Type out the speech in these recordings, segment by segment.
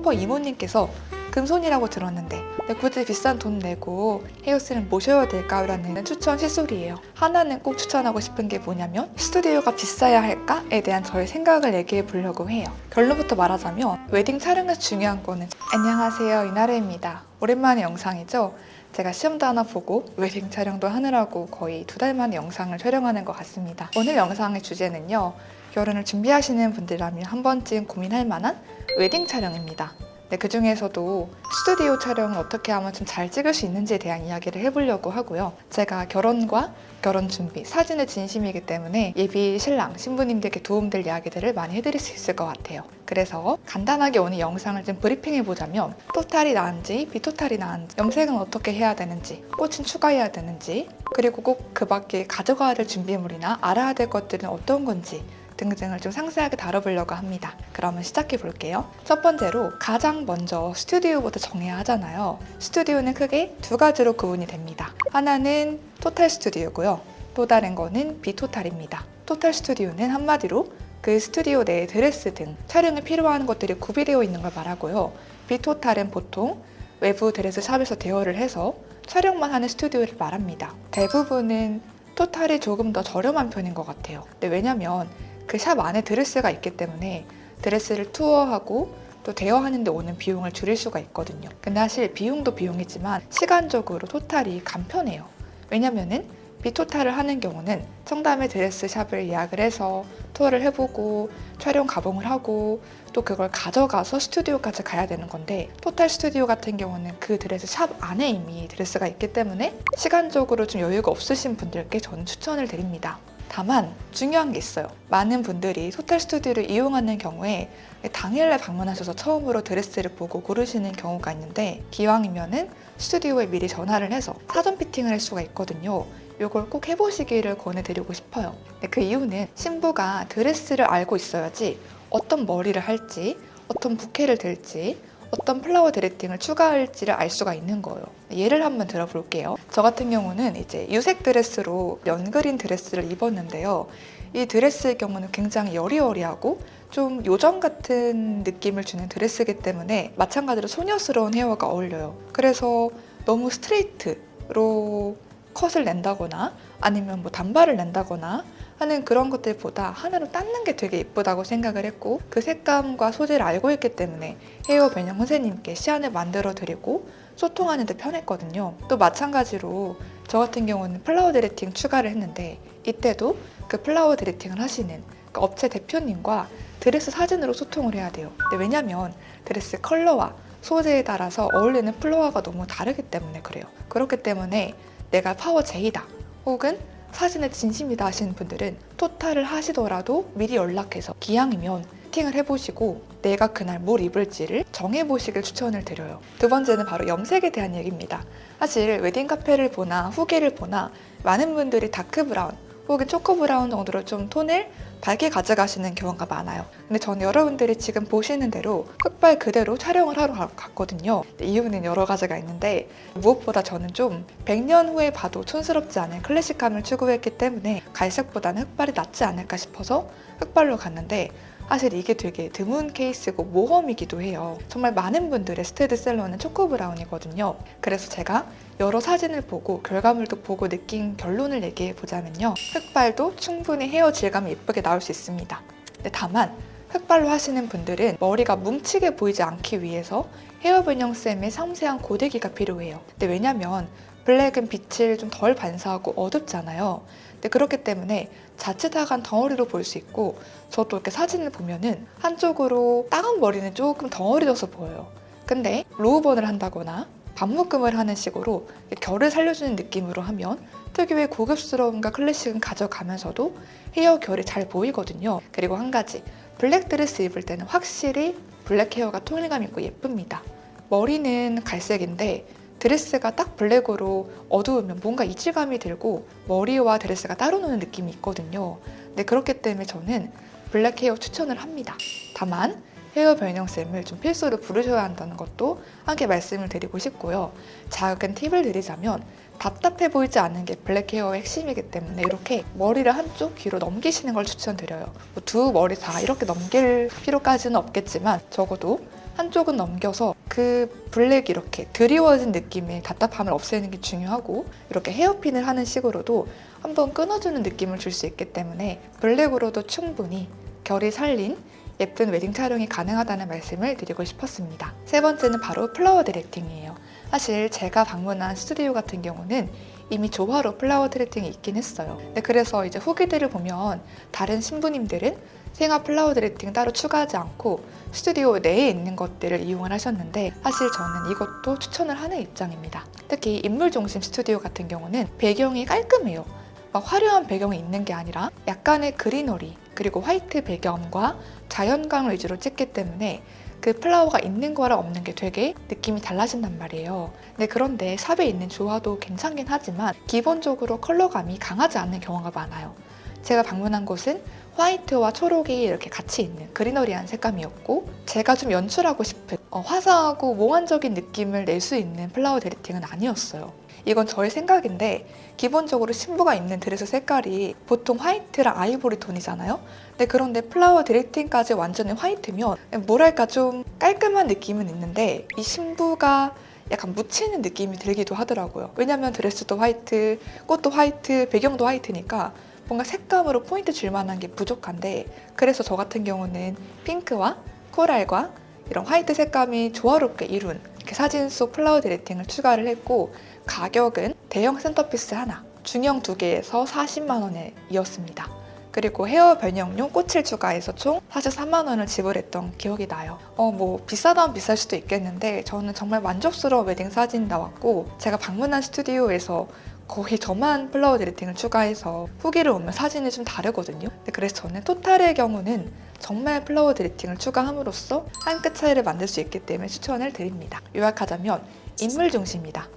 슈퍼 이모님께서 금손이라고 들었는데 굳이 비싼 돈 내고 헤어스를 모셔야 될까라는 추천 시술이에요. 하나는 꼭 추천하고 싶은 게 뭐냐면 스튜디오가 비싸야 할까에 대한 저의 생각을 얘기해 보려고 해요. 결론부터 말하자면 웨딩 촬영에서 중요한 거는 안녕하세요, 이나래입니다. 오랜만에 영상이죠? 제가 시험도 하나 보고 웨딩 촬영도 하느라고 거의 2달 만에 영상을 촬영하는 것 같습니다. 오늘 영상의 주제는요, 결혼을 준비하시는 분들이라면 한 번쯤 고민할 만한 웨딩 촬영입니다. 네, 그 중에서도 스튜디오 촬영을 어떻게 하면 좀 잘 찍을 수 있는지에 대한 이야기를 해보려고 하고요. 제가 결혼과 결혼 준비, 사진의 진심이기 때문에 예비 신랑, 신부님들께 도움될 이야기들을 많이 해드릴 수 있을 것 같아요. 그래서 간단하게 오늘 영상을 좀 브리핑해보자면 토탈이 나은지 비토탈이 나은지, 염색은 어떻게 해야 되는지, 꽃은 추가해야 되는지, 그리고 꼭 그 밖에 가져가야 될 준비물이나 알아야 될 것들은 어떤 건지 등등을 좀 상세하게 다뤄보려고 합니다. 그러면 시작해 볼게요. 첫 번째로 가장 먼저 스튜디오부터 정해야 하잖아요. 스튜디오는 크게 두 가지로 구분이 됩니다. 하나는 토탈 스튜디오고요. 또 다른 거는 비토탈입니다. 토탈 스튜디오는 한마디로 그 스튜디오 내에 드레스 등 촬영에 필요한 것들이 구비되어 있는 걸 말하고요. 비토탈은 보통 외부 드레스 샵에서 대여를 해서 촬영만 하는 스튜디오를 말합니다. 대부분은 토탈이 조금 더 저렴한 편인 것 같아요. 근데 왜냐면 그 샵 안에 드레스가 있기 때문에 드레스를 투어하고 또 대여하는 데 오는 비용을 줄일 수가 있거든요. 근데 사실 비용도 비용이지만 시간적으로 토탈이 간편해요. 왜냐면은 비토탈을 하는 경우는 청담의 드레스 샵을 예약을 해서 투어를 해보고 촬영 가봉을 하고 또 그걸 가져가서 스튜디오까지 가야 되는 건데, 토탈 스튜디오 같은 경우는 그 드레스 샵 안에 이미 드레스가 있기 때문에 시간적으로 좀 여유가 없으신 분들께 저는 추천을 드립니다. 다만 중요한 게 있어요. 많은 분들이 토탈 스튜디오를 이용하는 경우에 당일날 방문하셔서 처음으로 드레스를 보고 고르시는 경우가 있는데, 기왕이면은 스튜디오에 미리 전화를 해서 사전 피팅을 할 수가 있거든요. 이걸 꼭 해보시기를 권해드리고 싶어요. 그 이유는 신부가 드레스를 알고 있어야지 어떤 머리를 할지, 어떤 부케를 들지, 어떤 플라워 디렉팅을 추가할지를 알 수가 있는 거예요. 예를 한번 들어볼게요. 저 같은 경우는 이제 유색 드레스로 연그린 드레스를 입었는데요. 이 드레스의 경우는 굉장히 여리여리하고 좀 요정 같은 느낌을 주는 드레스이기 때문에 마찬가지로 소녀스러운 헤어가 어울려요. 그래서 너무 스트레이트로 컷을 낸다거나 아니면 뭐 단발을 낸다거나 하는 그런 것들보다 하나로 닦는 게 되게 예쁘다고 생각을 했고, 그 색감과 소재를 알고 있기 때문에 헤어 변형 선생님께 시안을 만들어 드리고 소통하는 데 편했거든요. 또 마찬가지로 저 같은 경우는 플라워 디렉팅 추가를 했는데, 이때도 그 플라워 디렉팅을 하시는 그 업체 대표님과 드레스 사진으로 소통을 해야 돼요. 근데 왜냐면 드레스 컬러와 소재에 따라서 어울리는 플로어가 너무 다르기 때문에 그래요. 그렇기 때문에 내가 파워 J다 혹은 사진에 진심이다 하시는 분들은 토탈을 하시더라도 미리 연락해서 기왕이면 피팅을 해보시고 내가 그날 뭘 입을지를 정해보시길 추천을 드려요. 두 번째는 바로 염색에 대한 얘기입니다. 사실 웨딩 카페를 보나 후기를 보나 많은 분들이 다크 브라운 혹은 초코 브라운 정도로 좀 톤을 밝게 가져가시는 경우가 많아요. 근데 저는 여러분들이 지금 보시는 대로 흑발 그대로 촬영을 하러 갔거든요. 이유는 여러 가지가 있는데, 무엇보다 저는 좀 100년 후에 봐도 촌스럽지 않은 클래식함을 추구했기 때문에 갈색보다는 흑발이 낫지 않을까 싶어서 흑발로 갔는데, 사실 이게 되게 드문 케이스고 모험이기도 해요. 정말 많은 분들의 스테디셀러는 초코 브라운이거든요. 그래서 제가 여러 사진을 보고 결과물도 보고 느낀 결론을 얘기해 보자면요, 흑발도 충분히 헤어 질감이 예쁘게 나올 수 있습니다. 근데 다만 흑발로 하시는 분들은 머리가 뭉치게 보이지 않기 위해서 헤어 변형쌤의 섬세한 고데기가 필요해요. 근데 왜냐면 블랙은 빛을 좀 덜 반사하고 어둡잖아요. 근데 그렇기 때문에 자칫하간 덩어리로 보일 수 있고, 저도 이렇게 사진을 보면은 한쪽으로 따은 머리는 조금 덩어리져서 보여요. 근데 로우번을 한다거나 반묶음을 하는 식으로 결을 살려주는 느낌으로 하면 특유의 고급스러움과 클래식은 가져가면서도 헤어 결이 잘 보이거든요. 그리고 한 가지, 블랙 드레스 입을 때는 확실히 블랙 헤어가 통일감 있고 예쁩니다. 머리는 갈색인데 드레스가 딱 블랙으로 어두우면 뭔가 이질감이 들고 머리와 드레스가 따로 노는 느낌이 있거든요. 근데 그렇기 때문에 저는 블랙 헤어 추천을 합니다. 다만 헤어 변형쌤을 좀 필수로 부르셔야 한다는 것도 함께 말씀을 드리고 싶고요. 작은 팁을 드리자면 답답해 보이지 않는 게 블랙 헤어의 핵심이기 때문에 이렇게 머리를 한쪽 귀로 넘기시는 걸 추천드려요. 두 머리 다 이렇게 넘길 필요까지는 없겠지만 적어도 한쪽은 넘겨서 그 블랙이 이렇게 드리워진 느낌의 답답함을 없애는 게 중요하고, 이렇게 헤어핀을 하는 식으로도 한번 끊어주는 느낌을 줄 수 있기 때문에 블랙으로도 충분히 결이 살린 예쁜 웨딩 촬영이 가능하다는 말씀을 드리고 싶었습니다. 세 번째는 바로 플라워 디렉팅이에요. 사실 제가 방문한 스튜디오 같은 경우는 이미 조화로 플라워 디렉팅이 있긴 했어요. 그래서 이제 후기들을 보면 다른 신부님들은 생화 플라워 디렉팅 따로 추가하지 않고 스튜디오 내에 있는 것들을 이용을 하셨는데, 사실 저는 이것도 추천을 하는 입장입니다. 특히 인물 중심 스튜디오 같은 경우는 배경이 깔끔해요. 막 화려한 배경이 있는 게 아니라 약간의 그리너리, 그리고 화이트 배경과 자연광을 위주로 찍기 때문에 그 플라워가 있는 거랑 없는 게 되게 느낌이 달라진단 말이에요. 그런데 샵에 있는 조화도 괜찮긴 하지만 기본적으로 컬러감이 강하지 않는 경우가 많아요. 제가 방문한 곳은 화이트와 초록이 이렇게 같이 있는 그리너리한 색감이었고, 제가 좀 연출하고 싶은 화사하고 몽환적인 느낌을 낼 수 있는 플라워 디렉팅은 아니었어요. 이건 저의 생각인데, 기본적으로 신부가 입는 드레스 색깔이 보통 화이트랑 아이보리 톤이잖아요. 그런데 플라워 디렉팅까지 완전히 화이트면 뭐랄까 좀 깔끔한 느낌은 있는데 이 신부가 약간 묻히는 느낌이 들기도 하더라고요. 왜냐면 드레스도 화이트, 꽃도 화이트, 배경도 화이트니까 뭔가 색감으로 포인트 줄 만한 게 부족한데, 그래서 저 같은 경우는 핑크와 코랄과 이런 화이트 색감이 조화롭게 이룬 이렇게 사진 속 플라워 디렉팅을 추가를 했고, 가격은 대형 센터피스 하나, 중형 2개에서 40만 원에 이었습니다. 그리고 헤어 변형용 꽃을 추가해서 총 43만 원을 지불했던 기억이 나요. 뭐 비싸다면 비쌀 수도 있겠는데 저는 정말 만족스러운 웨딩 사진 나왔고, 제가 방문한 스튜디오에서 거의 저만 플라워 디렉팅을 추가해서 후기를 보면 사진이 좀 다르거든요. 그래서 저는 토탈의 경우는 정말 플라워 디렉팅을 추가함으로써 한 끗 차이를 만들 수 있기 때문에 추천을 드립니다. 요약하자면 인물 중심이다,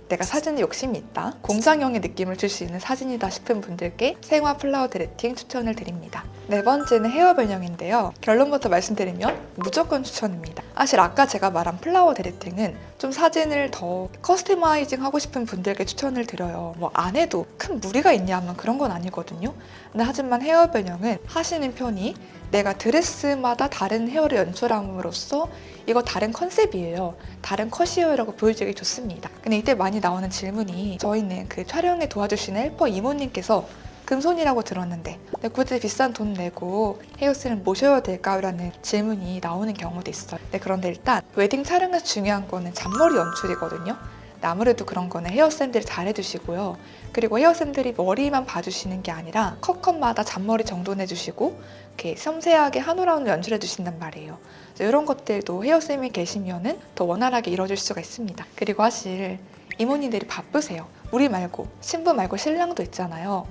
내가 사진에 욕심이 있다, 공장형의 느낌을 줄 수 있는 사진이다 싶은 분들께 생화 플라워 디렉팅 추천을 드립니다. 네 번째는 헤어 변형인데요. 결론부터 말씀드리면 무조건 추천입니다. 사실 아까 제가 말한 플라워 디렉팅은 좀 사진을 더 커스터마이징 하고 싶은 분들께 추천을 드려요. 뭐 안 해도 큰 무리가 있냐 하면 그런 건 아니거든요. 하지만 헤어 변형은 하시는 편이 내가 드레스마다 다른 헤어를 연출함으로써 이거 다른 컨셉이에요, 다른 컷이에요라고 보여주기 좋습니다. 근데 이때 많이 나오는 질문이, 저희는 그 촬영에 도와주시는 헬퍼 이모님께서 금손이라고 들었는데 굳이 비싼 돈 내고 헤어스를 모셔야 될까요? 라는 질문이 나오는 경우도 있어요. 그런데 일단 웨딩 촬영에서 중요한 거는 잔머리 연출이거든요. 아무래도 그런 거는 헤어쌤들이 잘 해주시고요. 그리고 헤어쌤들이 머리만 봐주시는 게 아니라 컷컷마다 잔머리 정돈해주시고 이렇게 섬세하게 한올 연출해 주신단 말이에요. 이런 것들도 헤어쌤이 계시면은 더 원활하게 이루어질 수가 있습니다. 그리고 사실 이모님들이 바쁘세요. 우리 말고, 신부 말고 신랑도 있잖아요.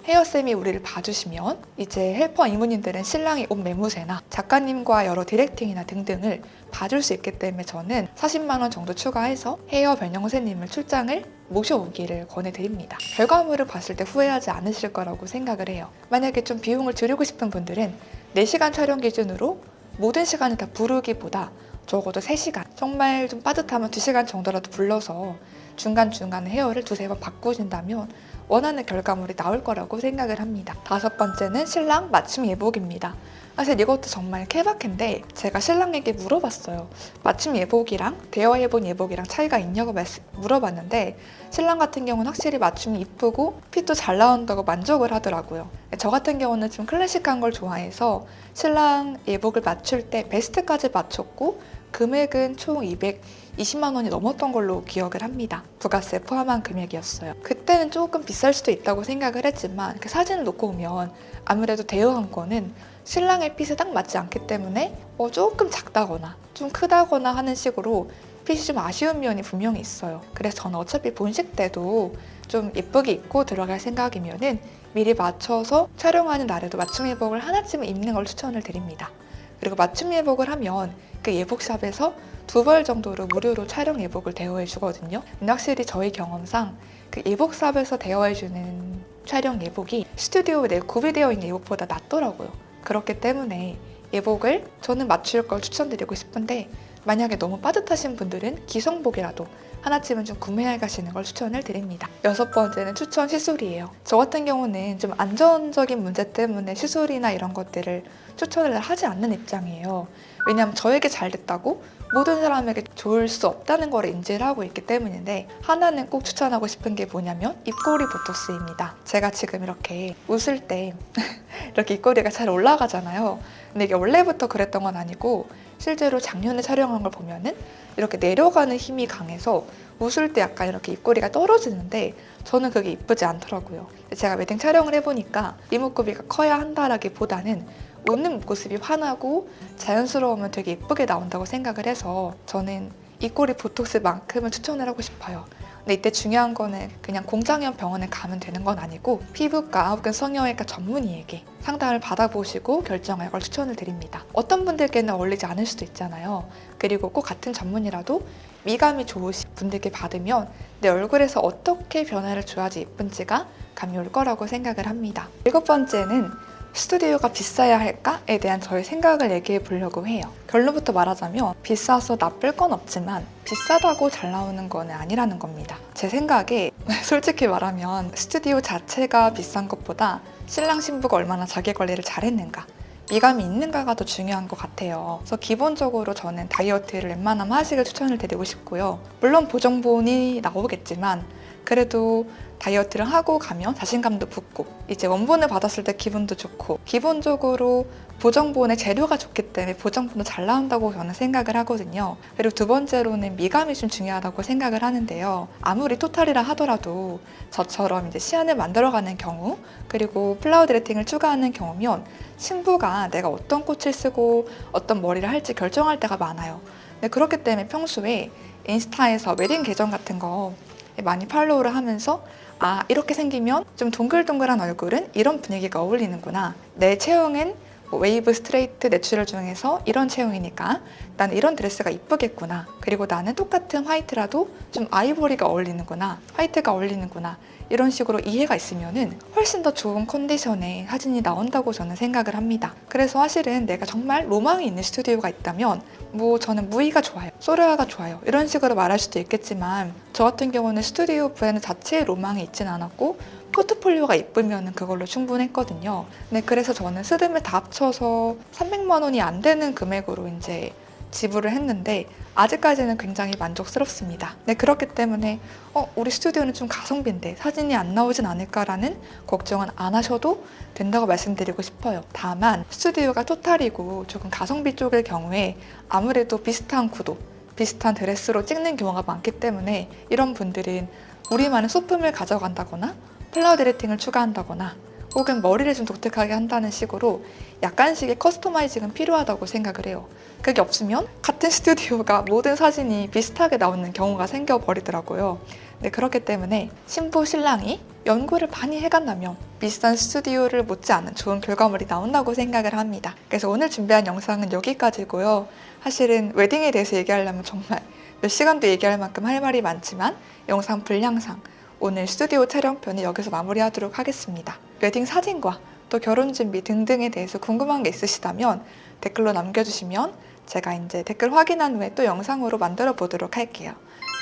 헤어쌤이 우리를 봐주시면 이제 헬퍼 이모님들은 신랑의 옷 매무새나 작가님과 여러 디렉팅이나 등등을 봐줄 수 있기 때문에 저는 40만 원 정도 추가해서 헤어 변형사님을 출장을 모셔오기를 권해드립니다. 결과물을 봤을 때 후회하지 않으실 거라고 생각을 해요. 만약에 좀 비용을 줄이고 싶은 분들은 4시간 촬영 기준으로 모든 시간을 다 부르기보다 적어도 3시간, 정말 좀 빠듯하면 2시간 정도라도 불러서 중간중간에 헤어를 2-3번 바꾸신다면 원하는 결과물이 나올 거라고 생각을 합니다. 5번째는 신랑 맞춤 예복입니다. 사실 이것도 정말 케바케인데 제가 신랑에게 물어봤어요. 맞춤 예복이랑 대여해본 예복이랑 차이가 있냐고 물어봤는데, 신랑 같은 경우는 확실히 맞춤이 이쁘고 핏도 잘 나온다고 만족을 하더라고요. 저 같은 경우는 좀 클래식한 걸 좋아해서 신랑 예복을 맞출 때 베스트까지 맞췄고 금액은 총 220만 원이 넘었던 걸로 기억을 합니다. 부가세 포함한 금액이었어요. 그때는 조금 비쌀 수도 있다고 생각을 했지만 그 사진을 놓고 보면 아무래도 대여한 거는 신랑의 핏에 딱 맞지 않기 때문에 조금 작다거나 좀 크다거나 하는 식으로 핏이 좀 아쉬운 면이 분명히 있어요. 그래서 저는 어차피 본식 때도 좀 예쁘게 입고 들어갈 생각이면은 미리 맞춰서 촬영하는 날에도 맞춤 예복을 하나쯤은 입는 걸 추천을 드립니다. 그리고 맞춤 예복을 하면 그 예복샵에서 2벌 정도로 무료로 촬영 예복을 대여해 주거든요. 근데 확실히 저희 경험상 그 예복샵에서 대여해 주는 촬영 예복이 스튜디오 내에 구비되어 있는 예복보다 낫더라고요. 그렇기 때문에 예복을 저는 맞출 걸 추천드리고 싶은데, 만약에 너무 빠듯하신 분들은 기성복이라도 하나쯤은 좀 구매해 가시는 걸 추천을 드립니다. 6번째는 추천 시술이에요. 저 같은 경우는 좀 안전적인 문제 때문에 시술이나 이런 것들을 추천을 하지 않는 입장이에요. 왜냐하면 저에게 잘 됐다고 모든 사람에게 좋을 수 없다는 걸 인지를 하고 있기 때문인데, 하나는 꼭 추천하고 싶은 게 뭐냐면 입꼬리 보톡스입니다. 제가 지금 이렇게 웃을 때 이렇게 입꼬리가 잘 올라가잖아요. 근데 이게 원래부터 그랬던 건 아니고 실제로 작년에 촬영한 걸 보면은 이렇게 내려가는 힘이 강해서 웃을 때 약간 이렇게 입꼬리가 떨어지는데 저는 그게 이쁘지 않더라고요. 제가 웨딩 촬영을 해보니까 이목구비가 커야 한다라기보다는 웃는 모습이 환하고 자연스러우면 되게 예쁘게 나온다고 생각을 해서 저는 입꼬리 보톡스만큼은 추천을 하고 싶어요. 근데 이때 중요한 거는 그냥 공장형 병원에 가면 되는 건 아니고 피부과 혹은 성형외과 전문의에게 상담을 받아보시고 결정할 걸 추천을 드립니다. 어떤 분들께는 어울리지 않을 수도 있잖아요. 그리고 꼭 같은 전문이라도 미감이 좋으신 분들께 받으면 내 얼굴에서 어떻게 변화를 줘야지 예쁜지가 감이 올 거라고 생각을 합니다. 7번째는 스튜디오가 비싸야 할까에 대한 저의 생각을 얘기해 보려고 해요. 결론부터 말하자면 비싸서 나쁠 건 없지만 비싸다고 잘 나오는 건 아니라는 겁니다. 제 생각에 솔직히 말하면 스튜디오 자체가 비싼 것보다 신랑 신부가 얼마나 자기 관리를 잘했는가, 미감이 있는가가 더 중요한 것 같아요. 그래서 기본적으로 저는 다이어트를 웬만하면 하식을 추천을 드리고 싶고요. 물론 보정본이 나오겠지만 그래도 다이어트를 하고 가면 자신감도 붙고 이제 원본을 받았을 때 기분도 좋고, 기본적으로 보정본의 재료가 좋기 때문에 보정본도 잘 나온다고 저는 생각을 하거든요. 그리고 두 번째로는 미감이 좀 중요하다고 생각을 하는데요. 아무리 토탈이라 하더라도 저처럼 이제 시안을 만들어가는 경우, 그리고 플라워 드레팅을 추가하는 경우면 신부가 내가 어떤 꽃을 쓰고 어떤 머리를 할지 결정할 때가 많아요. 근데 그렇기 때문에 평소에 인스타에서 웨딩 계정 같은 거 많이 팔로우를 하면서 이렇게 생기면 좀 동글동글한 얼굴은 이런 분위기가 어울리는구나, 내 체형은 웨이브, 스트레이트, 내추럴 중에서 이런 체형이니까 나는 이런 드레스가 이쁘겠구나, 그리고 나는 똑같은 화이트라도 좀 아이보리가 어울리는구나, 화이트가 어울리는구나, 이런 식으로 이해가 있으면은 훨씬 더 좋은 컨디션의 사진이 나온다고 저는 생각을 합니다. 그래서 사실은 내가 정말 로망이 있는 스튜디오가 있다면 저는 무이가 좋아요, 소르아가 좋아요, 이런 식으로 말할 수도 있겠지만 저 같은 경우는 스튜디오 브랜드 자체에 로망이 있진 않았고 포트폴리오가 이쁘면 그걸로 충분했거든요. 네, 그래서 저는 스드메 다 합쳐서 300만 원이 안 되는 금액으로 이제 지불을 했는데 아직까지는 굉장히 만족스럽습니다. 네, 그렇기 때문에 우리 스튜디오는 좀 가성비인데 사진이 안 나오진 않을까라는 걱정은 안 하셔도 된다고 말씀드리고 싶어요. 다만 스튜디오가 토탈이고 조금 가성비 쪽일 경우에 아무래도 비슷한 구도, 비슷한 드레스로 찍는 경우가 많기 때문에 이런 분들은 우리만의 소품을 가져간다거나 플라워 드레팅을 추가한다거나 혹은 머리를 좀 독특하게 한다는 식으로 약간씩의 커스터마이징은 필요하다고 생각을 해요. 그게 없으면 같은 스튜디오가 모든 사진이 비슷하게 나오는 경우가 생겨버리더라고요. 네, 그렇기 때문에 신부 신랑이 연구를 많이 해간다면 비싼 스튜디오를 못지않은 좋은 결과물이 나온다고 생각을 합니다. 그래서 오늘 준비한 영상은 여기까지고요. 사실은 웨딩에 대해서 얘기하려면 정말 몇 시간도 얘기할 만큼 할 말이 많지만 영상 분량상 오늘 스튜디오 촬영편은 여기서 마무리하도록 하겠습니다. 웨딩 사진과 또 결혼 준비 등등에 대해서 궁금한 게 있으시다면 댓글로 남겨주시면 제가 이제 댓글 확인한 후에 또 영상으로 만들어 보도록 할게요.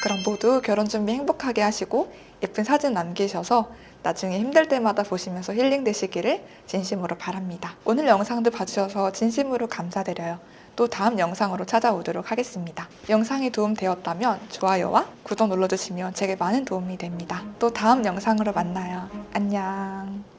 그럼 모두 결혼 준비 행복하게 하시고 예쁜 사진 남기셔서 나중에 힘들 때마다 보시면서 힐링 되시기를 진심으로 바랍니다. 오늘 영상도 봐주셔서 진심으로 감사드려요. 또 다음 영상으로 찾아오도록 하겠습니다. 영상이 도움되었다면 좋아요와 구독 눌러주시면 제게 많은 도움이 됩니다. 또 다음 영상으로 만나요. 안녕.